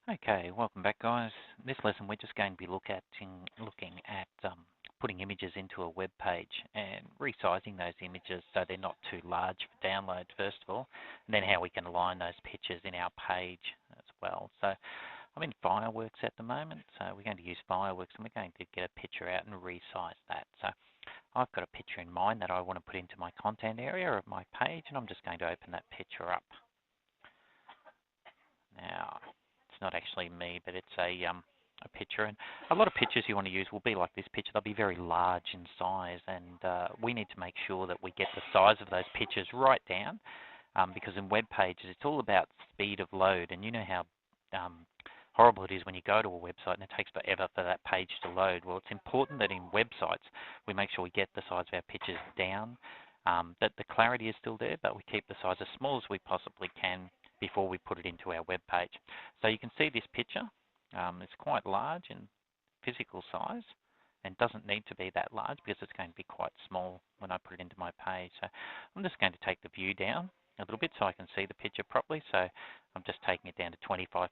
Okay, welcome back, guys. In this lesson, we're just going to be looking at putting images into a web page and resizing those images so they're not too large for download, first of all, and then how we can align those pictures in our page as well. So I'm in Fireworks at the moment, so we're going to use Fireworks and we're going to get a picture out and resize that. So I've got a picture in mind that I want to put into my content area of my page, and I'm just going to open that picture up. Now, it's not actually me, but it's a picture. And a lot of pictures you want to use will be like this picture. They'll be very large in size, and we need to make sure that we get the size of those pictures right down, because in web pages, it's all about speed of load. And you know how horrible it is when you go to a website and it takes forever for that page to load. Well, it's important that in websites we make sure we get the size of our pictures down, that the clarity is still there, but we keep the size as small as we possibly can before we put it into our web page. So you can see this picture. It's quite large in physical size and doesn't need to be that large because it's going to be quite small when I put it into my page. So I'm just going to take the view down a little bit so I can see the picture properly. So I'm just taking it down to 25%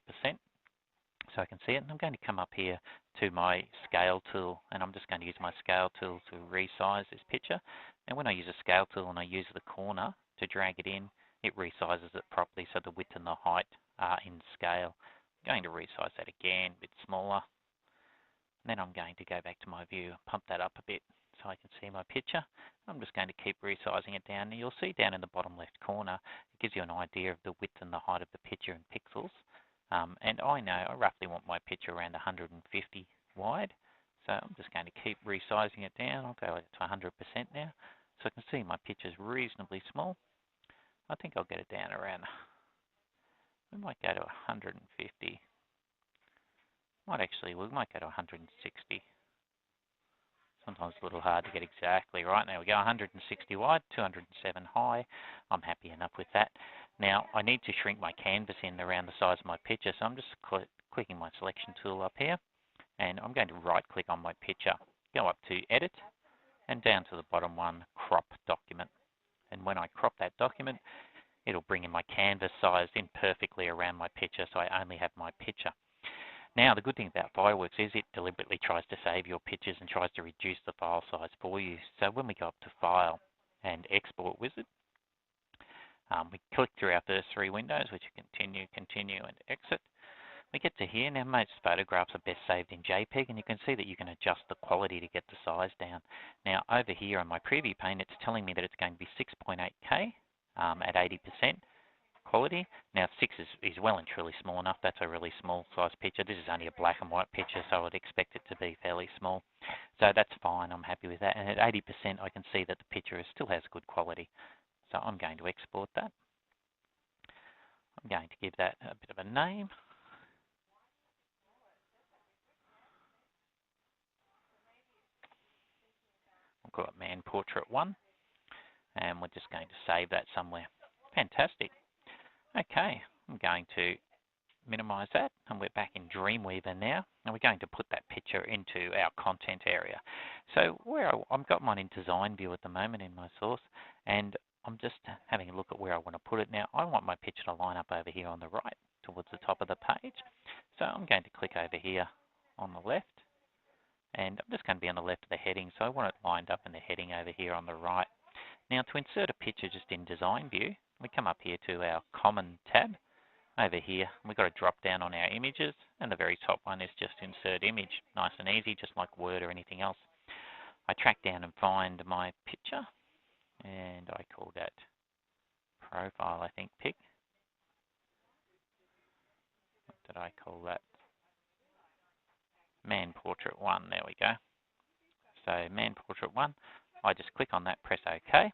so I can see it. And I'm going to come up here to my scale tool, and I'm just going to use my scale tool to resize this picture. And when I use a scale tool and I use the corner to drag it in, it resizes it properly so the width and the height are in scale. I'm going to resize that again, a bit smaller. And then I'm going to go back to my view, pump that up a bit so I can see my picture. I'm just going to keep resizing it down. And you'll see down in the bottom left corner, it gives you an idea of the width and the height of the picture in pixels. And I know I roughly want my picture around 150 wide. So I'm just going to keep resizing it down. I'll go to 100% now. So I can see my picture is reasonably small. I think I'll get it down around, we might go to 150. We might go to 160. Sometimes it's a little hard to get exactly right. There we go, 160 wide, 207 high. I'm happy enough with that. Now, I need to shrink my canvas in around the size of my picture, so I'm just clicking my selection tool up here, and I'm going to right-click on my picture, go up to Edit, and down to the bottom one, Crop Document. And when I crop that document, it'll bring in my canvas size in perfectly around my picture, so I only have my picture. Now, the good thing about Fireworks is it deliberately tries to save your pictures and tries to reduce the file size for you. So when we go up to File and Export Wizard, we click through our first three windows, which are Continue, Continue, and Exit. We get to here. Now, most photographs are best saved in JPEG, and you can see that you can adjust the quality to get the size down. Now, over here on my preview pane, it's telling me that it's going to be 6.8K at 80% quality. Now, 6 is well and truly small enough. That's a really small size picture. This is only a black and white picture, so I'd expect it to be fairly small. So that's fine. I'm happy with that. And at 80%, I can see that the picture still has good quality. So I'm going to export that. I'm going to give that a bit of a name. I'll call it Man Portrait 1. And we're just going to save that somewhere. Fantastic. Okay, I'm going to minimize that, and we're back in Dreamweaver now, and we're going to put that picture into our content area. So I've got mine in design view at the moment in my source, and I'm just having a look at where I want to put it. Now, I want my picture to line up over here on the right towards the top of the page. So I'm going to click over here on the left, and I'm just going to be on the left of the heading, so I want it lined up in the heading over here on the right. Now, to insert a picture just in design view, we come up here to our Common tab. Over here, we've got a drop down on our images, and the very top one is just Insert Image. Nice and easy, just like Word or anything else. I track down and find my picture, and I call that Profile, I think, pic. What did I call that? Man Portrait 1, there we go. So Man Portrait 1, I just click on that, press OK.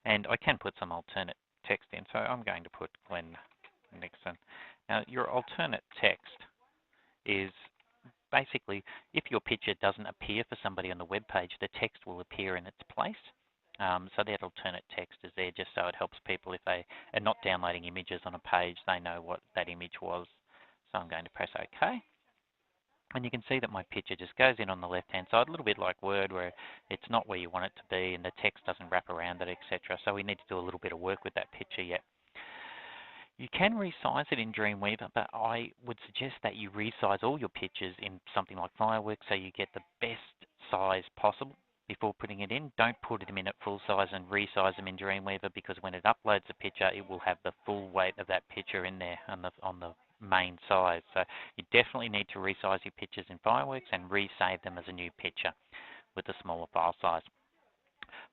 And I can put some alternate text in, so I'm going to put Glenn Nixon. Now, your alternate text is basically, if your picture doesn't appear for somebody on the web page, the text will appear in its place. So that alternate text is there just so it helps people if they are not downloading images on a page, they know what that image was. So I'm going to press OK. And you can see that my picture just goes in on the left-hand side, a little bit like Word, where it's not where you want it to be and the text doesn't wrap around it, etc. So we need to do a little bit of work with that picture yet. You can resize it in Dreamweaver, but I would suggest that you resize all your pictures in something like Fireworks so you get the best size possible before putting it in. Don't put them in at full size and resize them in Dreamweaver, because when it uploads a picture, it will have the full weight of that picture in there on the main size. So you definitely need to resize your pictures in Fireworks and resave them as a new picture with a smaller file size.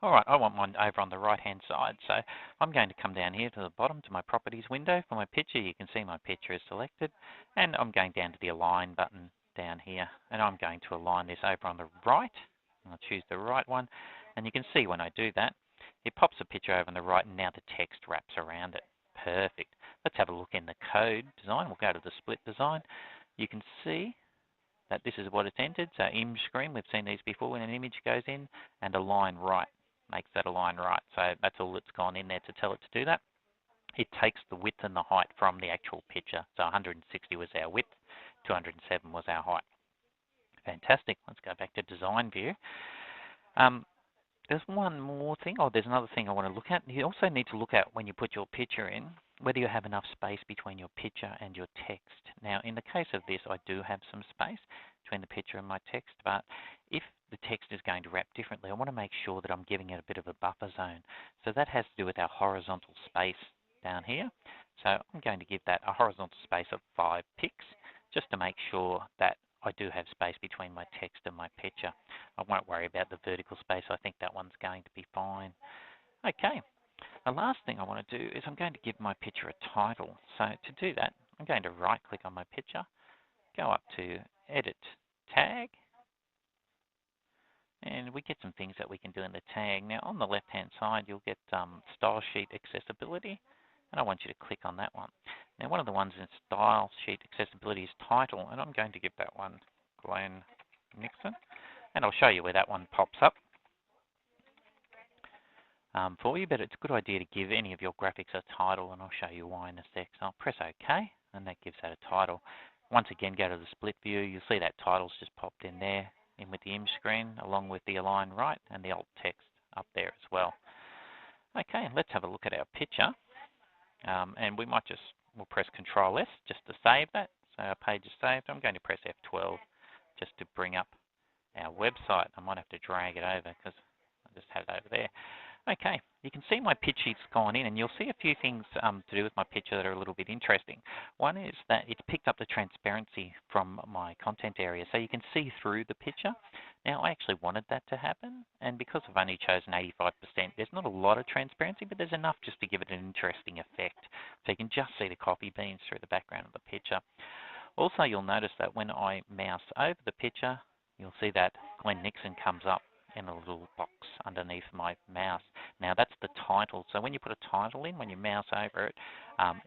All right, I want mine over on the right-hand side, so I'm going to come down here to the bottom to my Properties window for my picture. You can see my picture is selected, and I'm going down to the Align button down here, and I'm going to align this over on the right. I'll choose the right one, and you can see when I do that, it pops a picture over on the right, and now the text wraps around it. Perfect. Let's have a look in the code design. We'll go to the split design. You can see that this is what it's entered. So image screen, we've seen these before when an image goes in, and align right makes that align right. So that's all that's gone in there to tell it to do that. It takes the width and the height from the actual picture. So 160 was our width, 207 was our height. Fantastic. Let's go back to design view. There's one more thing. There's another thing I want to look at. You also need to look at when you put your picture in, whether you have enough space between your picture and your text. Now, in the case of this, I do have some space between the picture and my text, but if the text is going to wrap differently, I want to make sure that I'm giving it a bit of a buffer zone. So that has to do with our horizontal space down here. So I'm going to give that a horizontal space of 5 pixels, just to make sure that I do have space between my text and my picture. I won't worry about the vertical space. I think that one's going to be fine. Okay, the last thing I want to do is I'm going to give my picture a title. So to do that, I'm going to right click on my picture, go up to Edit Tag, and we get some things that we can do in the tag. Now on the left hand side, you'll get Style Sheet Accessibility, and I want you to click on that one. Now one of the ones in Style Sheet Accessibility is Title, and I'm going to give that one Glenn Nixon, and I'll show you where that one pops up for you, but it's a good idea to give any of your graphics a title, and I'll show you why in a sec. So I'll press OK, and that gives that a title. Once again, go to the split view. You'll see that title's just popped in there, in with the image screen, along with the align right and the alt text up there as well. Okay, let's have a look at our picture. And we'll press Control S just to save that. So our page is saved. I'm going to press F12 just to bring up our website. I might have to drag it over because I just had it over there. Okay, you can see my picture's gone in, and you'll see a few things to do with my picture that are a little bit interesting. One is that it's picked up the transparency from my content area, so you can see through the picture. Now, I actually wanted that to happen, and because I've only chosen 85%, there's not a lot of transparency, but there's enough just to give it an interesting effect. So you can just see the coffee beans through the background of the picture. Also, you'll notice that when I mouse over the picture, you'll see that Glenn Nixon comes up in a little box underneath my mouse. Now that's the title. So when you put a title in, when you mouse over it,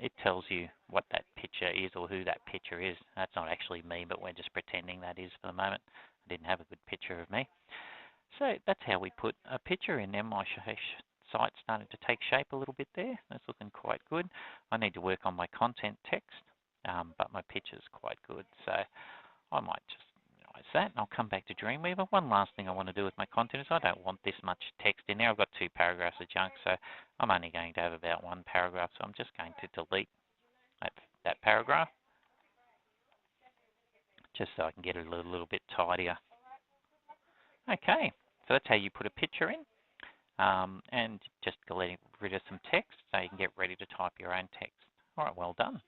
it tells you what that picture is or who that picture is. That's not actually me, but we're just pretending that is for the moment. I didn't have a good picture of me. So that's how we put a picture in there. My site's starting to take shape a little bit there. That's looking quite good. I need to work on my content text, but my picture's quite good. So I might just that, and I'll come back to Dreamweaver. One last thing I want to do with my content is I don't want this much text in there. I've got 2 paragraphs of junk, so I'm only going to have about 1 paragraph, so I'm just going to delete that paragraph just so I can get it a little bit tidier. Okay, so that's how you put a picture in, and just getting rid of some text so you can get ready to type your own text. All right, well done.